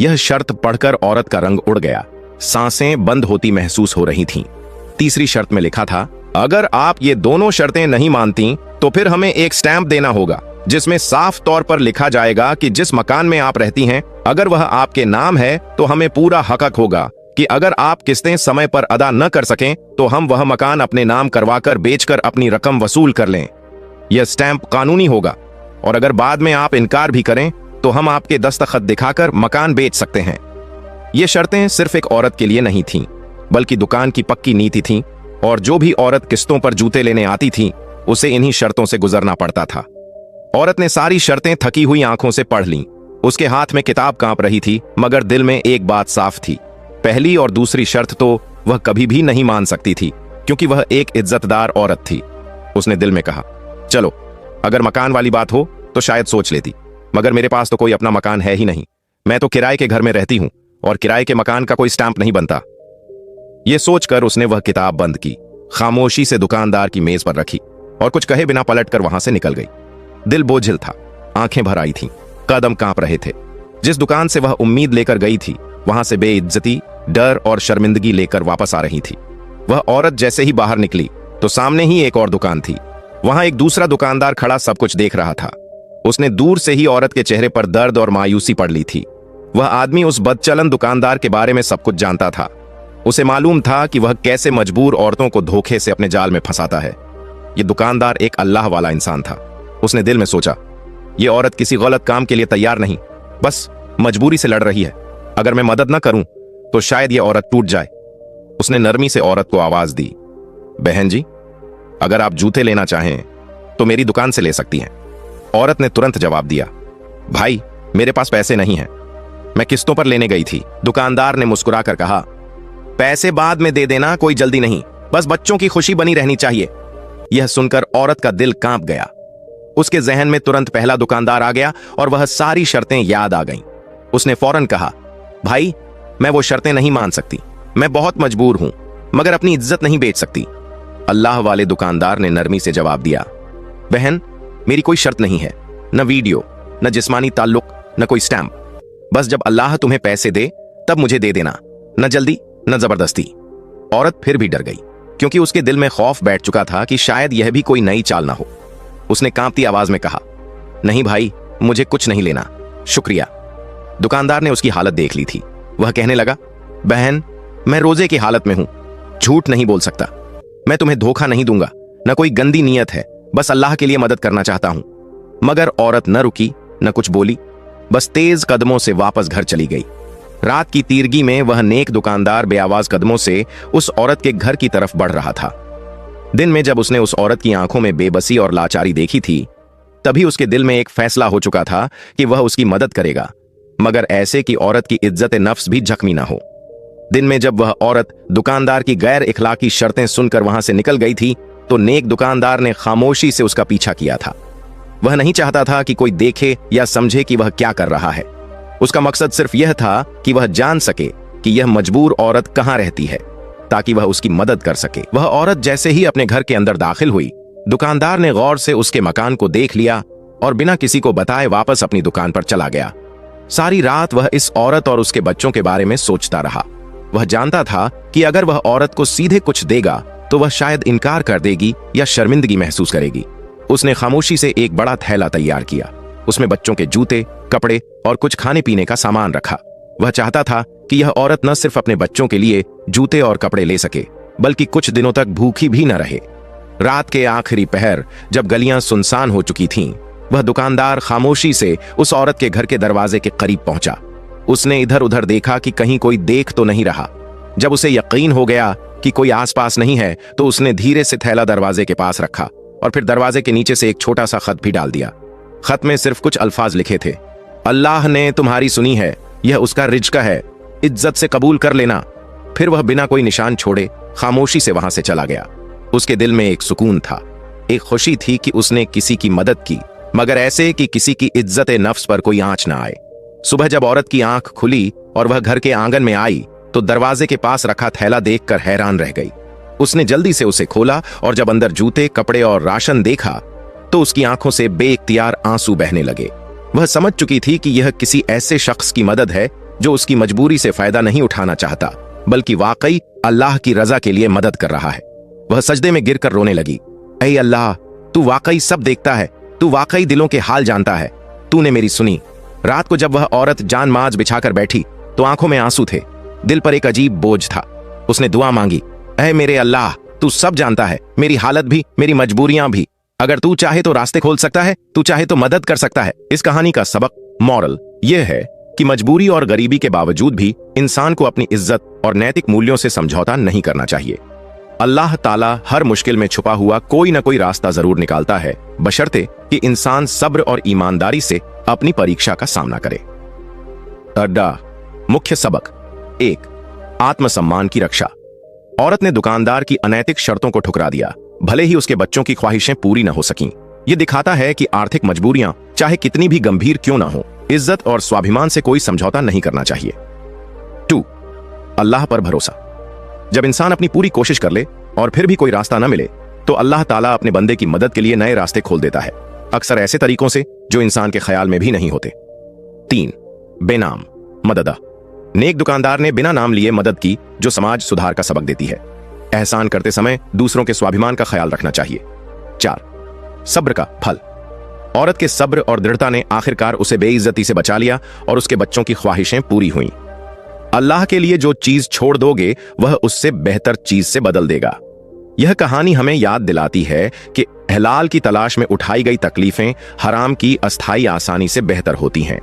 यह शर्त पढ़कर औरत का रंग उड़ गया। सांसें बंद होती महसूस हो रही थीं। तीसरी शर्त में लिखा था, अगर आप ये दोनों शर्तें नहीं मानती तो फिर हमें एक स्टैंप देना होगा जिसमें साफ तौर पर लिखा जाएगा कि जिस मकान में आप रहती हैं, अगर वह आपके नाम है तो हमें पूरा हक होगा कि अगर आप किस्तें समय पर अदा न कर सकें तो हम वह मकान अपने नाम करवाकर बेचकर अपनी रकम वसूल कर लें। यह स्टैंप कानूनी होगा और अगर बाद में आप इनकार भी करें तो हम आपके दस्तखत दिखाकर मकान बेच सकते हैं। ये शर्तें सिर्फ एक औरत के लिए नहीं थीं, बल्कि दुकान की पक्की नीति थी और जो भी औरत किस्तों पर जूते लेने आती थी उसे इन्हीं शर्तों से गुजरना पड़ता था। औरत ने सारी शर्तें थकी हुई आंखों से पढ़ लीं। उसके हाथ में किताब कांप रही थी, मगर दिल में एक बात साफ थी। पहली और दूसरी शर्त तो वह कभी भी नहीं मान सकती थी, क्योंकि वह एक इज्जतदार औरत थी। उसने दिल में कहा, चलो अगर मकान वाली बात हो तो शायद सोच लेती, मगर मेरे पास तो कोई अपना मकान है ही नहीं। मैं तो किराए के घर में रहती हूं और किराए के मकान का कोई स्टैंप नहीं बनता। यह सोचकर उसने वह किताब बंद की, खामोशी से दुकानदार की मेज पर रखी और कुछ कहे बिना पलटकर वहां से निकल गई। दिल बोझिल था, आंखें भर आई थीं, कदम कांप रहे थे। जिस दुकान से वह उम्मीद लेकर गई थी वहां से बेइज्जती, डर और शर्मिंदगी लेकर वापस आ रही थी। वह औरत जैसे ही बाहर निकली तो सामने ही एक और दुकान थी। वहां एक दूसरा दुकानदार खड़ा सब कुछ देख रहा था। उसने दूर से ही औरत के चेहरे पर दर्द और मायूसी पड़ ली थी। वह आदमी उस बदचलन दुकानदार के बारे में सब कुछ जानता था। उसे मालूम था कि वह कैसे मजबूर औरतों को धोखे से अपने जाल में फंसाता है। यह दुकानदार एक अल्लाह वाला इंसान था। उसने दिल में सोचा, यह औरत किसी गलत काम के लिए तैयार नहीं, बस मजबूरी से लड़ रही है। अगर मैं मदद न करूं तो शायद यह औरत टूट जाए। उसने नरमी से औरत को आवाज दी, बहन जी, अगर आप जूते लेना चाहें तो मेरी दुकान से ले सकती हैं। औरत ने तुरंत जवाब दिया, भाई मेरे पास पैसे नहीं हैं, मैं किस्तों पर लेने गई थी। दुकानदार ने मुस्कुराकर कहा, पैसे बाद में दे देना, कोई जल्दी नहीं, बस बच्चों की खुशी बनी रहनी चाहिए। यह सुनकर औरत का दिल कांप गया। उसके जहन में तुरंत पहला दुकानदार आ गया और वह सारी शर्तें याद आ गईं। उसने फौरन कहा, भाई मैं वो शर्तें नहीं मान सकती, मैं बहुत मजबूर हूं, मगर अपनी इज्जत नहीं बेच सकती। अल्लाह वाले दुकानदार ने नरमी से जवाब दिया, बहन मेरी कोई शर्त नहीं है, न वीडियो, न जिस्मानी ताल्लुक, न कोई स्टैंप। बस जब अल्लाह तुम्हें पैसे दे तब मुझे दे देना, न जल्दी न जबरदस्ती। औरत फिर भी डर गई, क्योंकि उसके दिल में खौफ बैठ चुका था कि शायद यह भी कोई नई चाल ना हो। उसने कांपती आवाज में कहा, नहीं भाई, मुझे कुछ नहीं लेना, शुक्रिया। दुकानदार ने उसकी हालत देख ली थी। वह कहने लगा, बहन मैं रोजे की हालत में हूं, झूठ नहीं बोल सकता, मैं तुम्हें धोखा नहीं दूंगा, न कोई गंदी नीयत है, बस अल्लाह के लिए मदद करना चाहता हूं। मगर औरत न रुकी, न कुछ बोली, बस तेज कदमों से वापस घर चली गई। रात की तीरगी में वह नेक दुकानदार बेआवाज कदमों से उस औरत के घर की तरफ बढ़ रहा था। दिन में जब उसने उस औरत की आंखों में बेबसी और लाचारी देखी थी, तभी उसके दिल में एक फैसला हो चुका था कि वह उसकी मदद करेगा, मगर ऐसे कि औरत की इज्जत नफ्स भी जख्मी ना हो। दिन में जब वह औरत दुकानदार की गैर इखलाकी शर्तें सुनकर वहां से निकल गई थी तो नेक दुकानदार ने खामोशी से उसका पीछा किया था। वह नहीं चाहता था कि कोई देखे या समझे कि वह क्या कर रहा है। उसका मकसद सिर्फ यह था कि वह जान सके कि यह मजबूर औरत कहां रहती है, ताकि वह उसकी मदद कर सके। वह औरत जैसे ही अपने घर के अंदर दाखिल हुई, दुकानदार ने गौर से उसके मकान को देख लिया और बिना किसी को बताए वापस अपनी दुकान पर चला गया। सारी रात वह इस औरत और उसके बच्चों के बारे में सोचता रहा। वह जानता था कि अगर वह औरत को सीधे कुछ देगा तो वह शायद इनकार कर देगी या शर्मिंदगी महसूस करेगी। उसने खामोशी से एक बड़ा थैला तैयार किया। उसमें बच्चों के जूते, कपड़े और कुछ खाने पीने का सामान रखा। वह चाहता था कि यह औरत न सिर्फ अपने बच्चों के लिए जूते और कपड़े ले सके, बल्कि कुछ दिनों तक भूखी भी न रहे। रात के आखिरी पहर जब गलियां सुनसान हो चुकी थीं, वह दुकानदार खामोशी से उस औरत के घर के दरवाजे के करीब पहुंचा। उसने इधर उधर देखा कि कहीं कोई देख तो नहीं रहा। जब उसे यकीन हो गया कि कोई आसपास नहीं है तो उसने धीरे से थैला दरवाजे के पास रखा और फिर दरवाजे के नीचे से एक छोटा सा खत भी डाल दिया। खत में सिर्फ कुछ अल्फाज लिखे थे, अल्लाह ने तुम्हारी सुनी है, यह उसका रिज्क है, इज्जत से कबूल कर लेना। फिर वह बिना कोई निशान छोड़े खामोशी से वहां से चला गया। उसके दिल में एक सुकून था, एक खुशी थी कि उसने किसी की मदद की, मगर ऐसे कि किसी की इज्जत नफ्स पर कोई आंच ना आए। सुबह जब औरत की आंख खुली और वह घर के आंगन में आई तो दरवाजे के पास रखा थैला देखकर हैरान रह गई। उसने जल्दी से उसे खोला और जब अंदर जूते, कपड़े और राशन देखा तो उसकी आंखों से बेइख्तियार आंसू बहने लगे। वह समझ चुकी थी कि यह किसी ऐसे शख्स की मदद है जो उसकी मजबूरी से फायदा नहीं उठाना चाहता बल्कि वाकई अल्लाह की रजा के लिए मदद कर रहा है। वह सजदे में गिरकर रोने लगी, ऐ अल्लाह, तू वाकई सब देखता है, तू वाकई दिलों के हाल जानता है, तूने मेरी सुनी। रात को जब वह औरत जान माज बिछाकर बैठी तो आंखों में आंसू थे, दिल पर एक अजीब बोझ था। उसने दुआ मांगी, ऐ मेरे अल्लाह, तू सब जानता है, मेरी हालत भी, मेरी मजबूरियां भी। अगर तू चाहे तो रास्ते खोल सकता है, तू चाहे तो मदद कर सकता है। इस कहानी का सबक मॉरल यह है कि मजबूरी और गरीबी के बावजूद भी इंसान को अपनी इज्जत और नैतिक मूल्यों से समझौता नहीं करना चाहिए। अल्लाह ताला हर मुश्किल में छुपा हुआ कोई ना कोई रास्ता जरूर निकालता है, बशर्ते कि इंसान सब्र और ईमानदारी से अपनी परीक्षा का सामना करे। अड्डा मुख्य सबक 1, आत्मसम्मान की रक्षा। औरत ने दुकानदार की अनैतिक शर्तों को ठुकरा दिया, भले ही उसके बच्चों की ख्वाहिशें पूरी न हो सकीं। यह दिखाता है कि आर्थिक मजबूरियां चाहे कितनी भी गंभीर क्यों ना हो, इज्जत और स्वाभिमान से कोई समझौता नहीं करना चाहिए। 2, अल्लाह पर भरोसा। जब इंसान अपनी पूरी कोशिश कर ले और फिर भी कोई रास्ता न मिले तो अल्लाह ताला अपने बंदे की मदद के लिए नए रास्ते खोल देता है, अक्सर ऐसे तरीकों से जो इंसान के ख्याल में भी नहीं होते। 3, बेनाम मदद। नेक दुकानदार ने बिना नाम लिए मदद की, जो समाज सुधार का सबक देती है। एहसान करते समय दूसरों के स्वाभिमान का ख्याल रखना चाहिए। 4, सब्र का फल। औरत के सब्र और दृढ़ता ने आखिरकार उसे बेइज्जती से बचा लिया और उसके बच्चों की ख्वाहिशें पूरी हुईं। अल्लाह के लिए जो चीज छोड़ दोगे वह उससे बेहतर चीज से बदल देगा। यह कहानी हमें याद दिलाती है कि हलाल की तलाश में उठाई गई तकलीफें हराम की अस्थायी आसानी से बेहतर होती हैं।